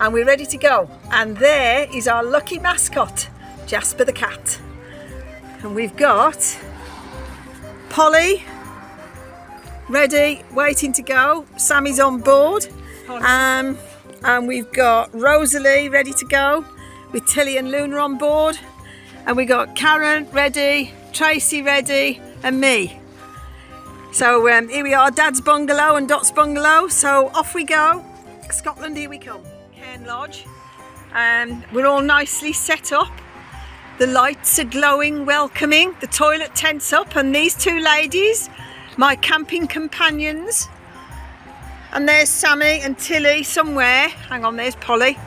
and we're ready to go. And there is our lucky mascot, Jasper the cat. And we've got Polly ready, waiting to go. Sammy's on board. And we've got Rosalie ready to go with Tilly and Luna on board. And we got Karen ready, Tracy ready, and me. So here we are, Dad's bungalow and Dot's bungalow. So off we go. Scotland, here we come. Cairn Lodge. We're all nicely set up. The lights are glowing, welcoming. The toilet tent's up, and these two ladies, my camping companions. And there's Sammy and Tilly somewhere. Hang on, there's Polly.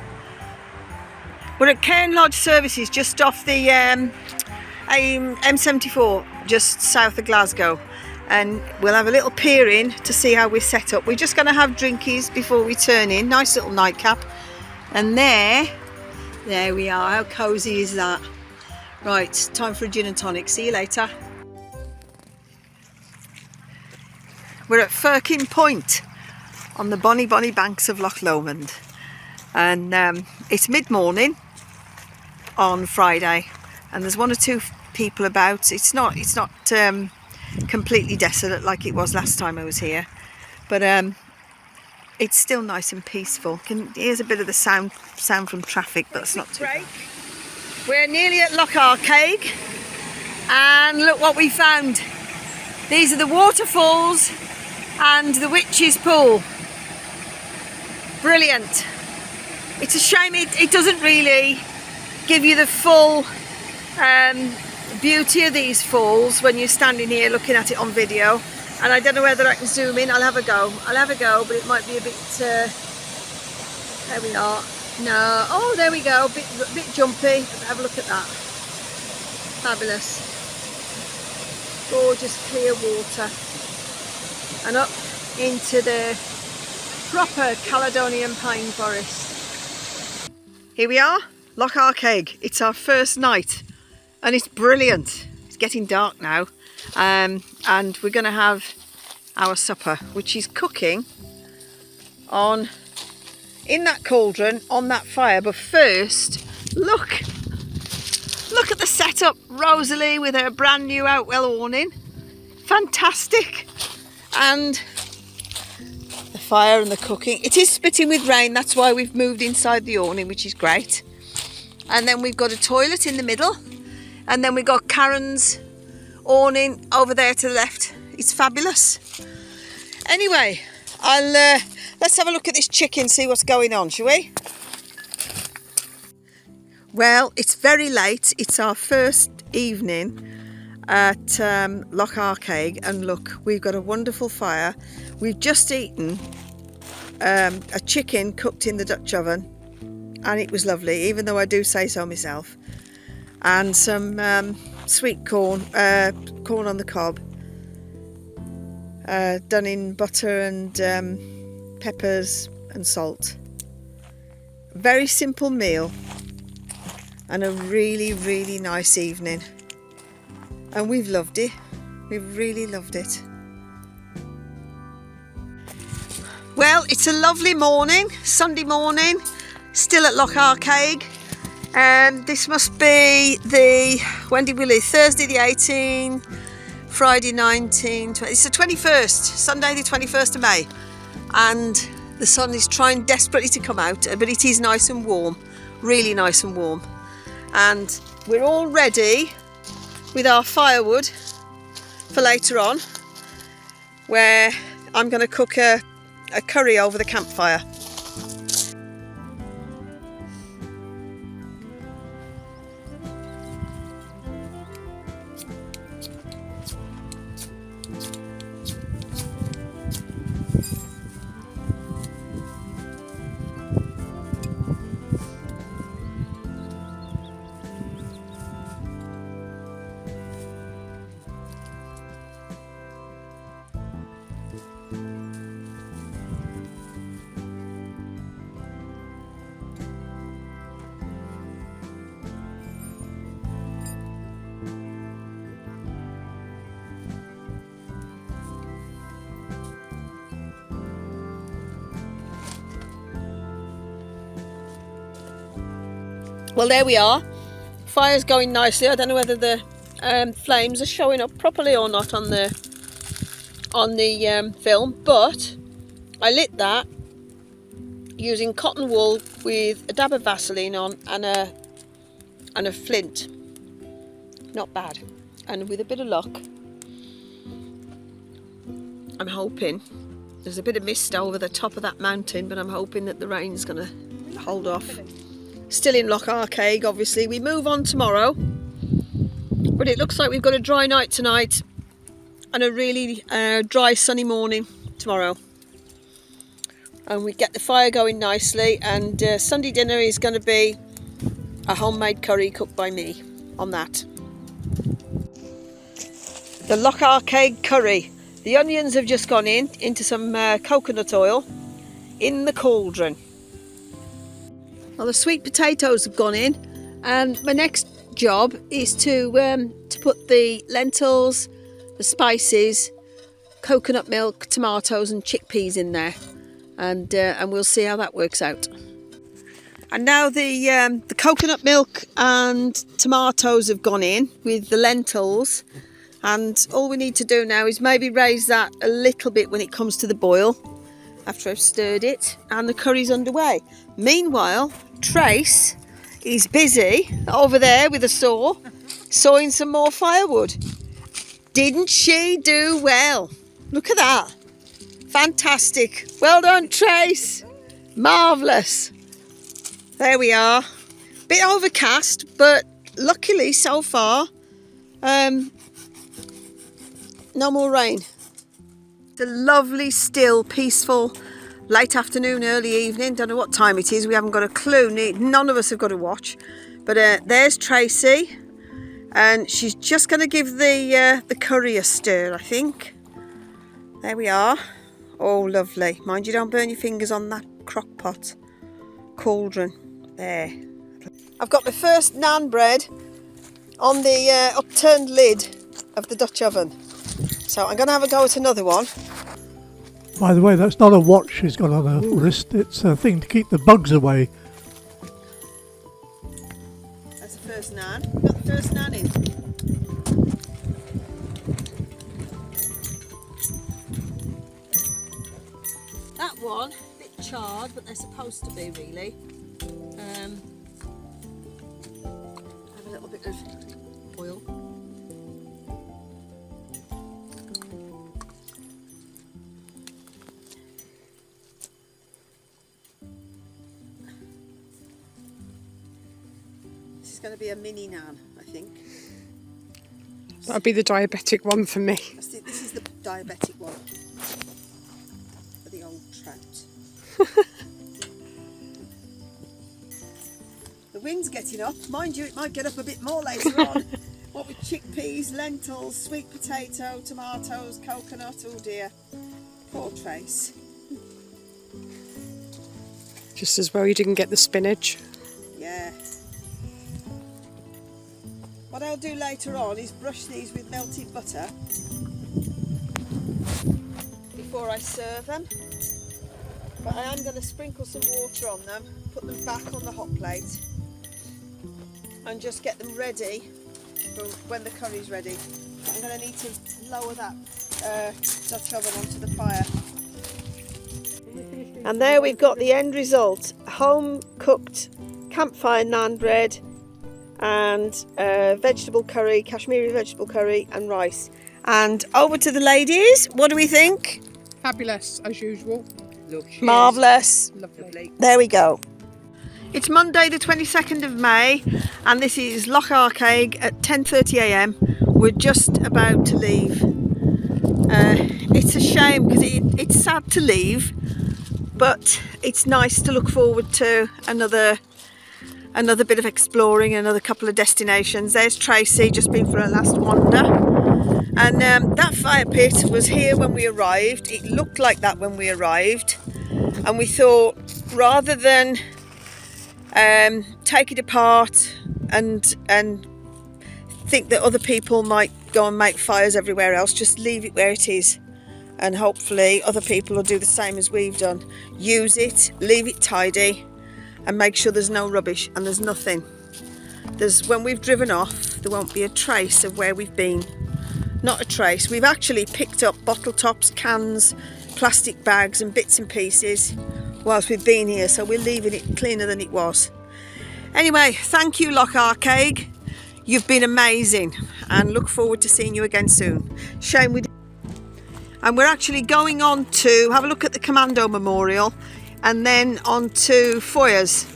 We're at Cairn Lodge Services, just off the M74, just south of Glasgow. And we'll have a little peer in to see how we're set up. We're just going to have drinkies before we turn in. Nice little nightcap. And there we are. How cosy is that? Right, time for a gin and tonic. See you later. We're at Firkin Point on the bonny banks of Loch Lomond. And it's mid-morning on Friday, and there's one or two people about. It's not completely desolate like it was last time I was here, but it's still nice and peaceful. Here's a bit of the sound from traffic, but it's not too bad. We're nearly at Loch Arkaig, and look what we found. These are the waterfalls and the witch's pool. Brilliant. It's a shame it doesn't really give you the full beauty of these falls when you're standing here looking at it on video. And I don't know whether I can zoom in. I'll have a go, but it might be a bit there we are. No, oh, there we go, a bit jumpy. Have a look at that. Fabulous. Gorgeous clear water. And up into the proper Caledonian pine forest. Here we are, Loch Arkaig. It's our first night and it's brilliant. It's getting dark now, and we're going to have our supper, which is cooking in that cauldron on that fire. But first, look at the setup. Rosalie with her brand new Outwell awning, fantastic. And the fire and the cooking. It is spitting with rain, that's why we've moved inside the awning, which is great. And then we've got a toilet in the middle, and then we've got Karen's awning over there to the left. It's fabulous. Anyway, let's have a look at this chicken, see what's going on, shall we? Well, it's very late. It's our first evening at Loch Arkaig, and look, we've got a wonderful fire. We've just eaten a chicken cooked in the Dutch oven, and it was lovely, even though I do say so myself. And some sweet corn on the cob, done in butter and peppers and salt. Very simple meal and a really nice evening. And we've loved it. We've really loved it. Well, it's a lovely morning, Sunday morning, still at Loch Arkaig. This must be when did we leave? Thursday the 18th, Friday 19, 20. It's the 21st, Sunday the 21st of May. And the sun is trying desperately to come out, but it is nice and warm, really nice and warm. And we're all ready with our firewood for later on, where I'm going to cook a curry over the campfire. Well, there we are. Fire's going nicely. I don't know whether the flames are showing up properly or not on the film, but I lit that using cotton wool with a dab of Vaseline on and a flint. Not bad. And with a bit of luck, I'm hoping, there's a bit of mist over the top of that mountain, but I'm hoping that the rain's going to hold off. Still in Loch Arkaig, obviously. We move on tomorrow, but it looks like we've got a dry night tonight and a really dry sunny morning tomorrow. And we get the fire going nicely, and Sunday dinner is going to be a homemade curry cooked by me on that. The Loch Arkaig curry. The onions have just gone into some coconut oil in the cauldron. Well, the sweet potatoes have gone in, and my next job is to put the lentils, the spices, coconut milk, tomatoes and chickpeas in there. And we'll see how that works out. And now the coconut milk and tomatoes have gone in with the lentils, and all we need to do now is maybe raise that a little bit when it comes to the boil after I've stirred it, and the curry's underway. Meanwhile, Trace is busy over there with a saw sawing some more firewood. Didn't she do well? Look at that. Fantastic. Well done, Trace. Marvellous. There we are. Bit overcast, but luckily so far, no more rain. The lovely, still, peaceful, late afternoon, early evening. Don't know what time it is. We haven't got a clue. None of us have got a watch. But there's Tracey, and she's just going to give the curry a stir, I think. There we are. Oh, lovely. Mind you don't burn your fingers on that crock pot. Cauldron. There. I've got my first naan bread on the upturned lid of the Dutch oven. So I'm going to have a go at another one. By the way, that's not a watch she's got on her wrist. It's a thing to keep the bugs away. That's the first naan. We've got the first naan in. That one, a bit charred, but they're supposed to be really. Have a little bit of oil. This is going to be a mini naan, I think. That'll be the diabetic one for me. This is the diabetic one. For the old trout. The wind's getting up. Mind you, it might get up a bit more later on. What with chickpeas, lentils, sweet potato, tomatoes, coconut. Oh dear. Poor Trace. Just as well you didn't get the spinach. Yeah. What I'll do later on is brush these with melted butter before I serve them. But I am going to sprinkle some water on them, put them back on the hot plate, and just get them ready for when the curry's ready. I'm going to need to lower that Dutch oven onto the fire. And there we've got the end result. Home cooked campfire naan bread and vegetable curry, Kashmiri vegetable curry and rice. And over to the ladies. What do we think? Fabulous, as usual. Marvellous. Lovely. There we go. It's Monday the 22nd of May and this is Loch Arkaig at 10:30 a.m. We're just about to leave. It's a shame because it's sad to leave, but it's nice to look forward to another bit of exploring, another couple of destinations. There's Tracey, just been for her last wander. And that fire pit was here when we arrived. It looked like that when we arrived. And we thought, rather than take it apart and think that other people might go and make fires everywhere else, just leave it where it is. And hopefully other people will do the same as we've done. Use it, leave it tidy, and make sure there's no rubbish and there's nothing. when we've driven off, there won't be a trace of where we've been. Not a trace. We've actually picked up bottle tops, cans, plastic bags and bits and pieces whilst we've been here, so we're leaving it cleaner than it was. Anyway, thank you, Loch Arkaig. You've been amazing, and look forward to seeing you again soon. Shame we didn't. And we're actually going on to have a look at the Commando Memorial and then on to Foyers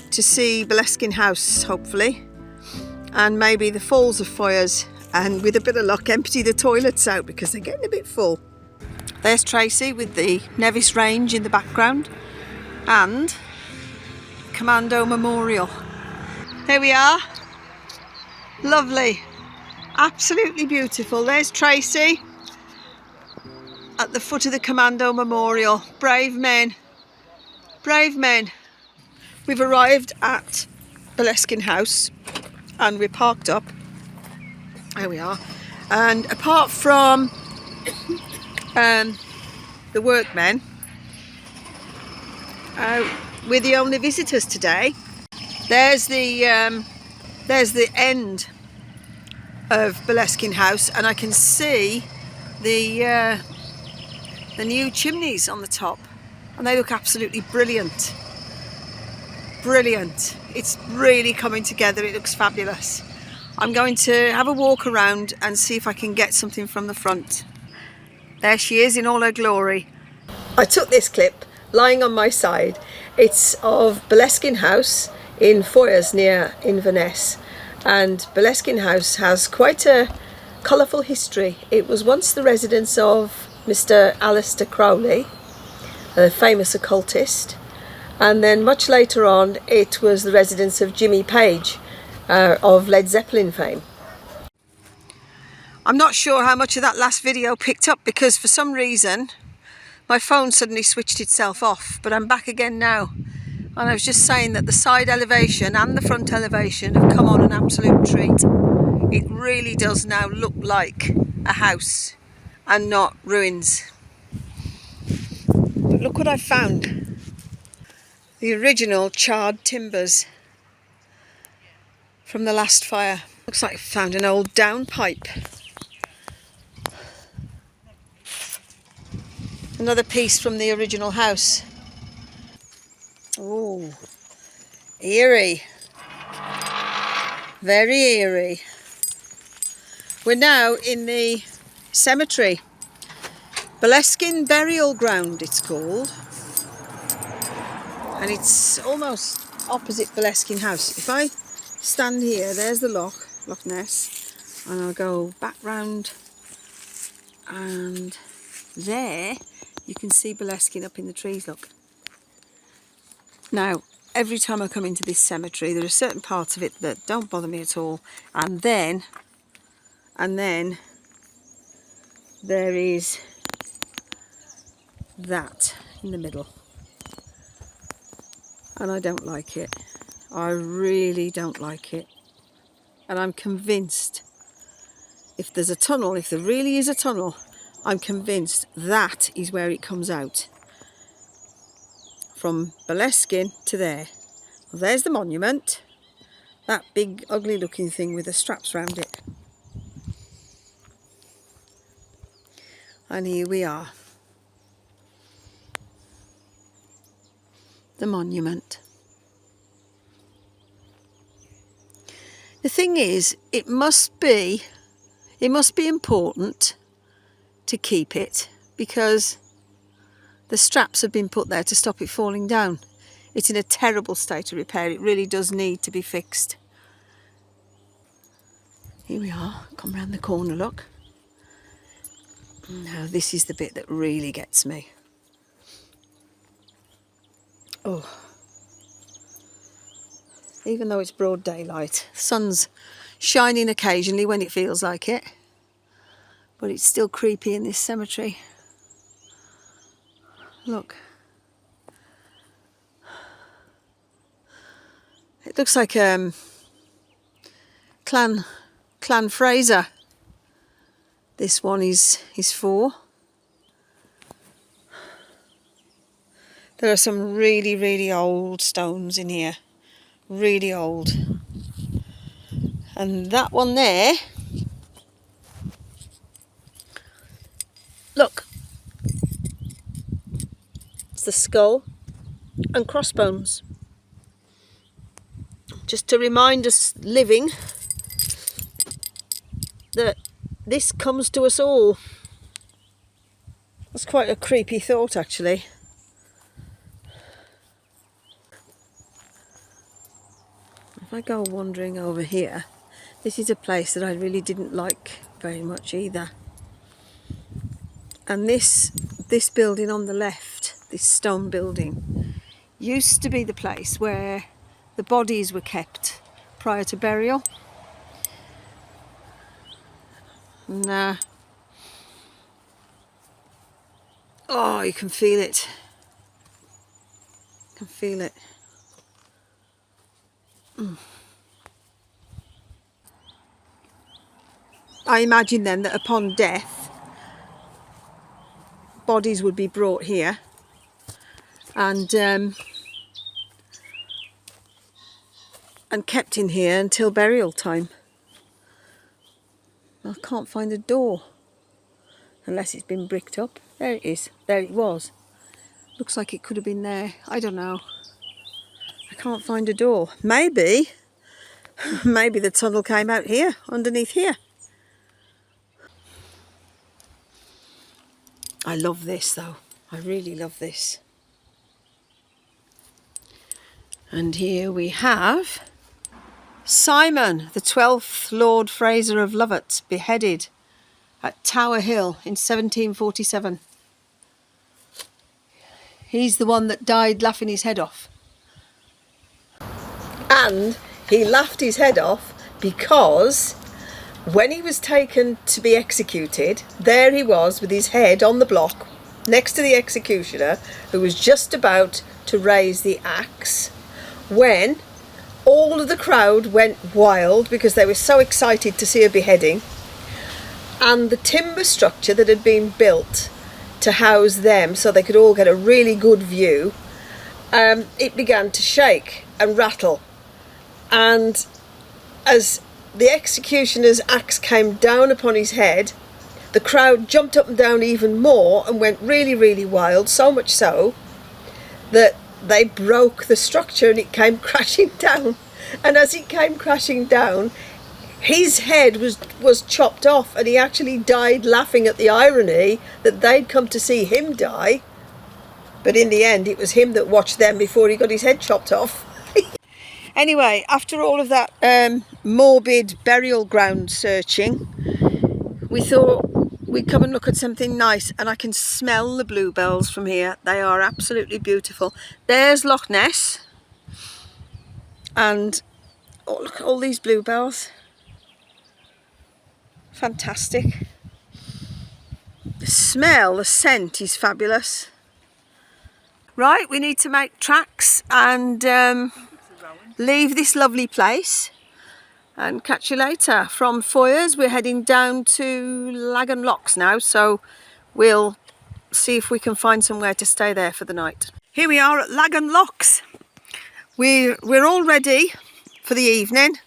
to see Boleskine House, hopefully, and maybe the Falls of Foyers, and with a bit of luck empty the toilets out because they're getting a bit full. There's Tracey with the Nevis Range in the background and Commando Memorial. There we are. Lovely, absolutely beautiful. There's Tracey at the foot of the Commando Memorial. Brave men, brave men. We've arrived at Boleskine House and we're parked up. There we are. And apart from the workmen, we're the only visitors today. There's the end of Boleskine House, and I can see the new chimneys on the top, and they look absolutely brilliant. Brilliant. It's really coming together. It looks fabulous. I'm going to have a walk around and see if I can get something from the front. There she is in all her glory. I took this clip lying on my side. It's of Boleskine House in Foyers near Inverness, and Boleskine House has quite a colourful history. It was once the residence of Mr. Alistair Crowley, a famous occultist, and then much later on it was the residence of Jimmy Page of Led Zeppelin fame. I'm not sure how much of that last video picked up because for some reason my phone suddenly switched itself off, but I'm back again now. And I was just saying that the side elevation and the front elevation have come on an absolute treat. It really does now look like a house and not ruins. But look what I found. The original charred timbers from the last fire. Looks like I found an old downpipe. Another piece from the original house. Oh, eerie. Very eerie. We're now in the cemetery. Boleskine Burial Ground it's called. And it's almost opposite Boleskine House. If I stand here, there's the Loch Ness, and I'll go back round, and there you can see Boleskine up in the trees, look. Now, every time I come into this cemetery, there are certain parts of it that don't bother me at all, and then there is that in the middle, and I don't like it. I really don't like it, and I'm convinced if there's a tunnel, if there really is a tunnel, I'm convinced that is where it comes out. From Boleskine to there. Well, there's the monument, that big ugly looking thing with the straps round it. And here we are. The monument. The thing is, it must be important to keep it because the straps have been put there to stop it falling down. It's in a terrible state of repair. It really does need to be fixed. Here we are. Come round the corner, look. Now this is the bit that really gets me. Oh. Even though it's broad daylight, the sun's shining occasionally when it feels like it, but it's still creepy in this cemetery. Look. It looks like Clan Fraser. This one is for. There are some really, really old stones in here. Really old. And that one there, look, it's the skull and crossbones. Just to remind us living that this comes to us all. That's quite a creepy thought, actually. If I go wandering over here, this is a place that I really didn't like very much either. And this building on the left, this stone building, used to be the place where the bodies were kept prior to burial. And, oh, you can feel it. You can feel it. I imagine then that upon death, bodies would be brought here and kept in here until burial time. I can't find the door, unless it's been bricked up. There it is. There it was. Looks like it could have been there. I don't know. I can't find a door. Maybe the tunnel came out here, underneath here. I love this though. I really love this. And here we have Simon, the 12th Lord Fraser of Lovat, beheaded at Tower Hill in 1747. He's the one that died laughing his head off. And he laughed his head off because when he was taken to be executed, there he was with his head on the block next to the executioner, who was just about to raise the axe, when all of the crowd went wild because they were so excited to see a beheading, and the timber structure that had been built to house them so they could all get a really good view, it began to shake and rattle. And as the executioner's axe came down upon his head, the crowd jumped up and down even more and went really, really wild, so much so that they broke the structure and it came crashing down. And as it came crashing down, his head was chopped off, and he actually died laughing at the irony that they'd come to see him die, but in the end it was him that watched them before he got his head chopped off. Anyway, after all of that morbid burial ground searching, we thought we'd come and look at something nice, and I can smell the bluebells from here. They are absolutely beautiful. There's Loch Ness, and oh, look at all these bluebells. Fantastic. The smell, the scent is fabulous. Right, we need to make tracks and leave this lovely place and catch you later. From Foyers we're heading down to Lagan Locks now, so we'll see if we can find somewhere to stay there for the night. Here we are at Lagan Locks. We're all ready for the evening,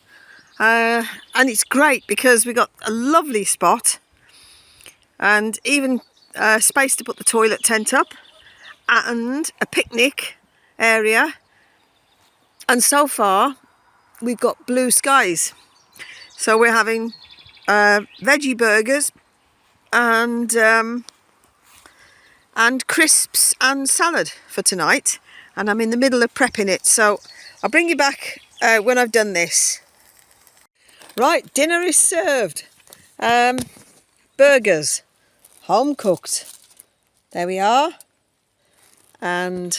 and it's great because we got a lovely spot and even space to put the toilet tent up and a picnic area. And so far, we've got blue skies. So we're having veggie burgers and crisps and salad for tonight. And I'm in the middle of prepping it, so I'll bring you back when I've done this. Right, dinner is served. Burgers, home cooked. There we are. And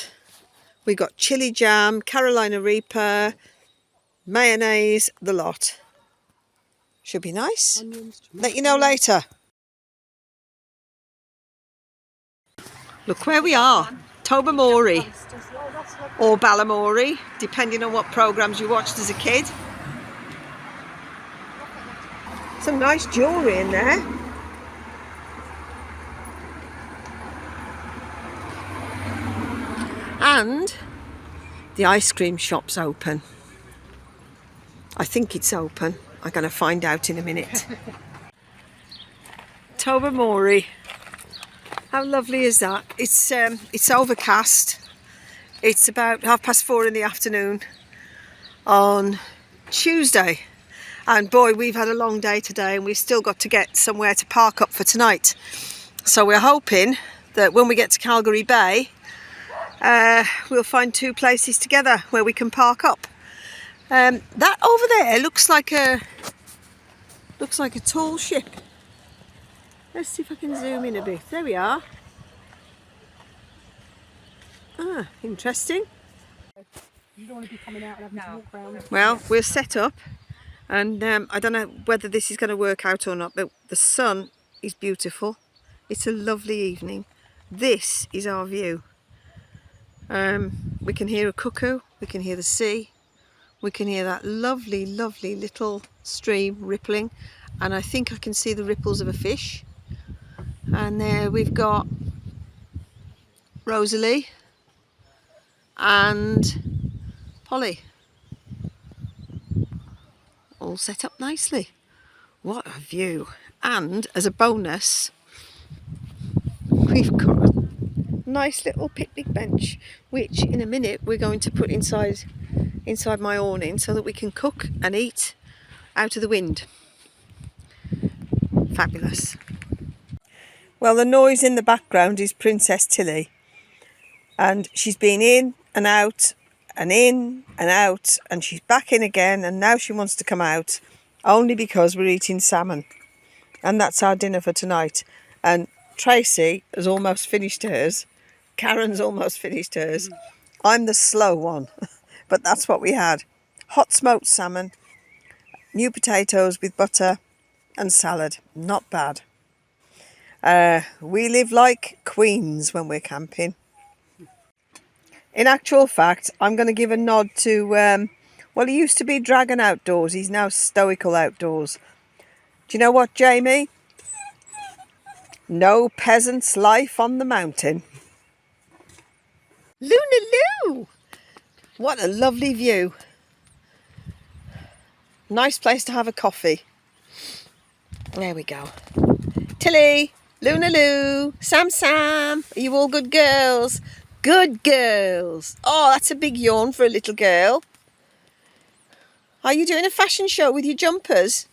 we got chili jam, Carolina Reaper, mayonnaise, the lot. Should be nice. Let you know later. Look where we are. Tobermory or Balamory, depending on what programmes you watched as a kid. Some nice jewellery in there. And the ice cream shop's open. I think it's open. I'm going to find out in a minute. Tobermory. How lovely is that? It's overcast. It's about 4:30 in the afternoon on Tuesday. And boy, we've had a long day today and we've still got to get somewhere to park up for tonight. So we're hoping that when we get to Calgary Bay, we'll find 2 places together where we can park up. That over there looks like a tall ship. Let's see if I can zoom in a bit. There we are. Ah, interesting. You don't want to be coming out and having to walk around. Well, we're set up, and I don't know whether this is going to work out or not, but the sun is beautiful. It's a lovely evening. This is our view. We can hear a cuckoo, we can hear the sea, we can hear that lovely, lovely little stream rippling, and I think I can see the ripples of a fish. And there we've got Rosalie and Polly, all set up nicely. What a view! And as a bonus, we've got a nice little picnic bench, which in a minute we're going to put inside my awning so that we can cook and eat out of the wind. Fabulous. Well, the noise in the background is Princess Tilly, and she's been in and out and in and out, and she's back in again, and now she wants to come out only because we're eating salmon, and that's our dinner for tonight. And Tracy has almost finished hers. Karen's almost finished hers. I'm the slow one, but that's what we had. Hot smoked salmon, new potatoes with butter and salad. Not bad. We live like queens when we're camping. In actual fact, I'm going to give a nod to, well, he used to be Dragon Outdoors. He's now Stoical Outdoors. Do you know what, Jamie? No peasant's life on the mountain. Luna-Loo! What a lovely view. Nice place to have a coffee. There we go. Tilly, Luna-Loo, Sam, are you all good girls? Good girls. Oh, that's a big yawn for a little girl. Are you doing a fashion show with your jumpers?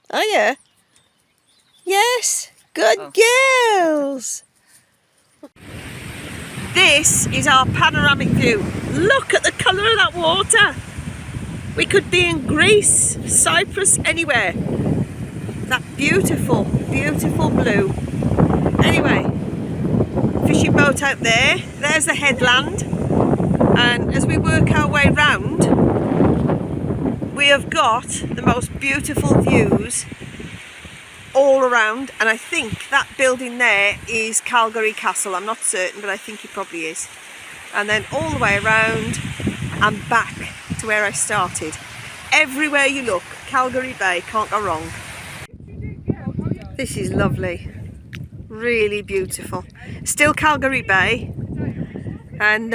Are you? Yes. Good girls. This is our panoramic view. Look at the colour of that water. We could be in Greece, Cyprus, anywhere. That beautiful, beautiful blue. Anyway, fishing boat out there. There's the headland. And as we work our way round, we have got the most beautiful views all around, and I think that building there is Calgary Castle. I'm not certain, but I think it probably is. And then all the way around and back to where I started. Everywhere you look, Calgary Bay, can't go wrong. This is lovely, really beautiful. Still Calgary Bay, and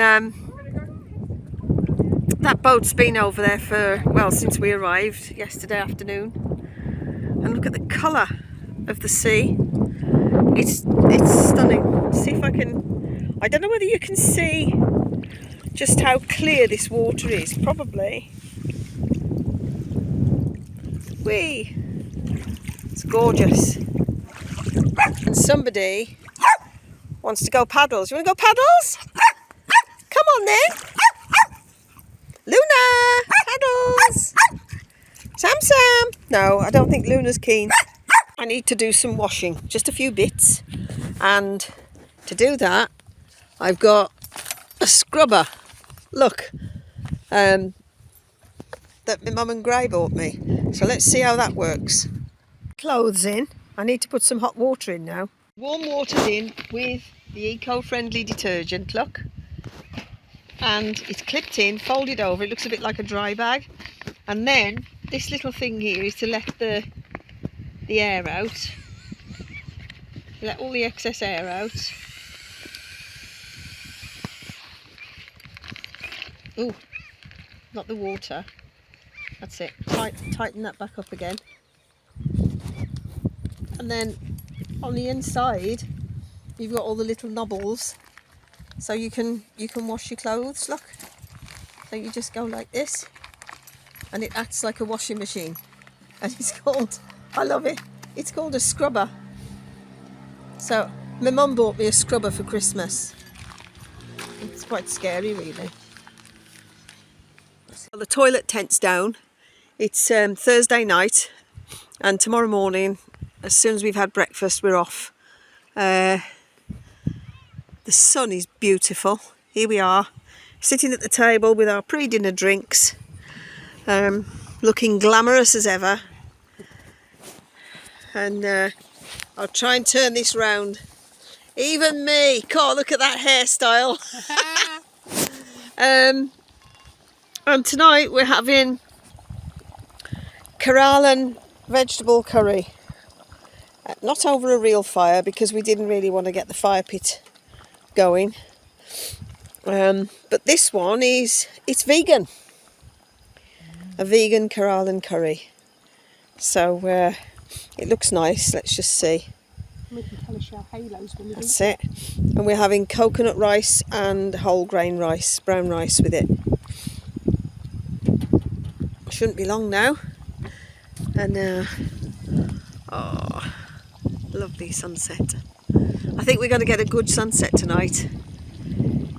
that boat's been over there for, well, since we arrived yesterday afternoon. And look at the colour of the sea. It's stunning. See if I can, I don't know whether you can see just how clear this water is. Probably. Whee! It's gorgeous. And somebody wants to go paddles. You want to go paddles? Come on then. Luna! Paddles! Sam! No, I don't think Luna's keen. I need to do some washing, just a few bits. And to do that, I've got a scrubber. Look, that my mum and Gray bought me. So let's see how that works. Clothes in. I need to put some hot water in now. Warm water's in with the eco-friendly detergent, look. And it's clipped in, folded over. It looks a bit like a dry bag. And then this little thing here is to let the air out. Let all the excess air out. Oh, not the water. That's it. Tighten that back up again. And then on the inside, you've got all the little knobbles, so you can wash your clothes. Look, so you just go like this, and it acts like a washing machine. And it's called, I love it, it's called a scrubber. So my mum bought me a scrubber for Christmas. It's quite scary, really. Well, the toilet tent's down. It's Thursday night, and tomorrow morning, as soon as we've had breakfast, we're off. The sun is beautiful. Here we are, sitting at the table with our pre-dinner drinks, looking glamorous as ever. And I'll try and turn this round. Even me, God, look at that hairstyle. And tonight we're having Keralan vegetable curry. Not over a real fire, because we didn't really want to get the fire pit going. But this one it's vegan. A vegan Keralan curry. So it looks nice. Let's just see. We can polish our halos when we That's it. And we're having coconut rice and whole grain rice, brown rice with it. Shouldn't be long now. And oh, lovely sunset. I think we're going to get a good sunset tonight.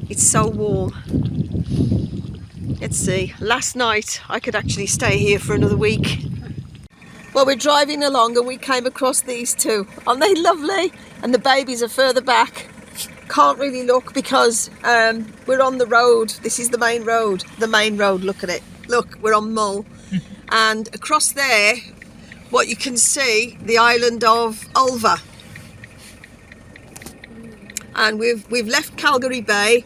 It's so warm. Let's see. Last night I could actually stay here for another week. Well, we're driving along and we came across these two. Aren't they lovely? And the babies are further back. Can't really look because we're on the road. This is the main road. The main road, look at it. Look, we're on Mull. And across there, what you can see, the island of Ulva. And we've left Calgary Bay,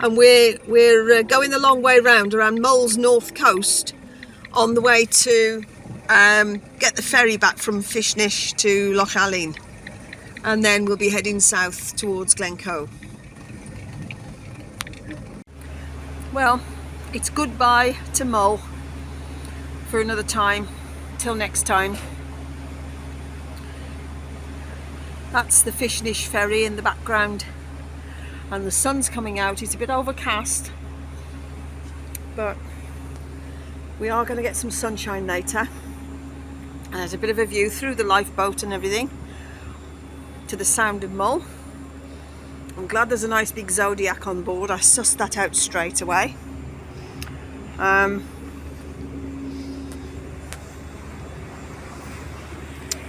and we're going the long way round around Mull's north coast on the way to get the ferry back from Fishnish to Loch Allen, and then we'll be heading south towards Glencoe. Well, it's goodbye to Mull for another time. Till next time. That's the Fishnish ferry in the background, and the sun's coming out. It's a bit overcast, but we are going to get some sunshine later. And there's a bit of a view through the lifeboat and everything to the Sound of Mull. I'm glad there's a nice big Zodiac on board. I sussed that out straight away.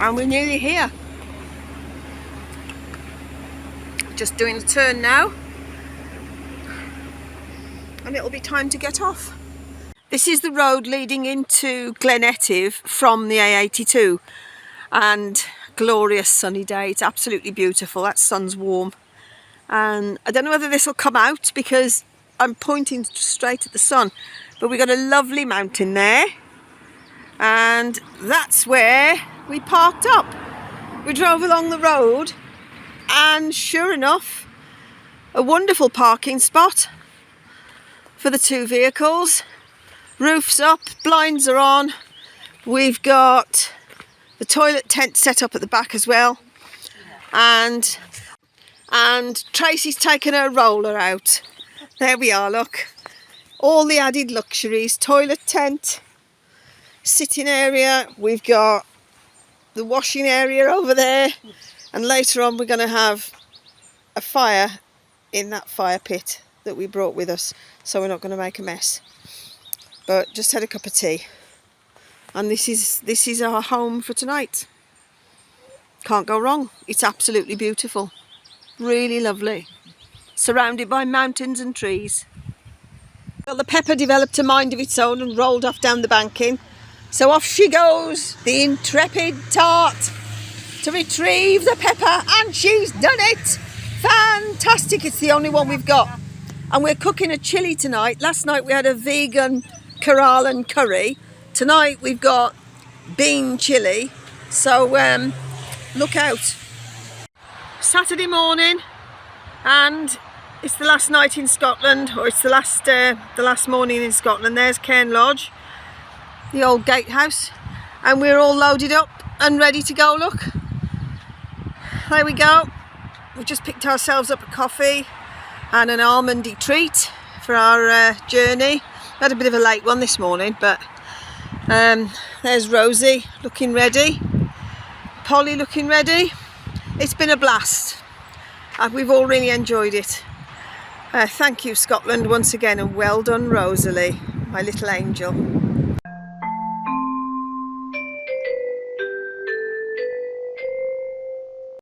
And we're nearly here. Just doing a turn now, and it'll be time to get off. This is the road leading into Glen Etive from the A82, and glorious sunny day. It's absolutely beautiful. That sun's warm, and I don't know whether this will come out because I'm pointing straight at the sun, but we've got a lovely mountain there, and that's where we parked up. We drove along the road, and sure enough, a wonderful parking spot for the two vehicles. Roof's up, blinds are on. We've got the toilet tent set up at the back as well, and Tracy's taken her roller out. There we are, look, all the added luxuries. Toilet tent, sitting area, we've got the washing area over there, and later on we're going to have a fire in that fire pit that we brought with us, so we're not going to make a mess. But just had a cup of tea, and this is our home for tonight. Can't go wrong. It's absolutely beautiful, really lovely, surrounded by mountains and trees. Well, the Pepper developed a mind of its own and rolled off down the banking, so off she goes, the intrepid tart, to retrieve the Pepper, and she's done it. Fantastic. It's the only one we've got, and we're cooking a chilli tonight. Last night we had a vegan Keralan curry. Tonight we've got bean chilli, so look out. Saturday morning, and it's the last night in Scotland, or it's the last morning in Scotland. There's Cairn Lodge, the old gatehouse, and we're all loaded up and ready to go. Look, there we go. We've just picked ourselves up a coffee and an almondy treat for our journey. We had a bit of a late one this morning, but there's Rosie looking ready, Polly looking ready. It's been a blast. We've all really enjoyed it. Thank you, Scotland, once again, and well done, Rosalie, my little angel.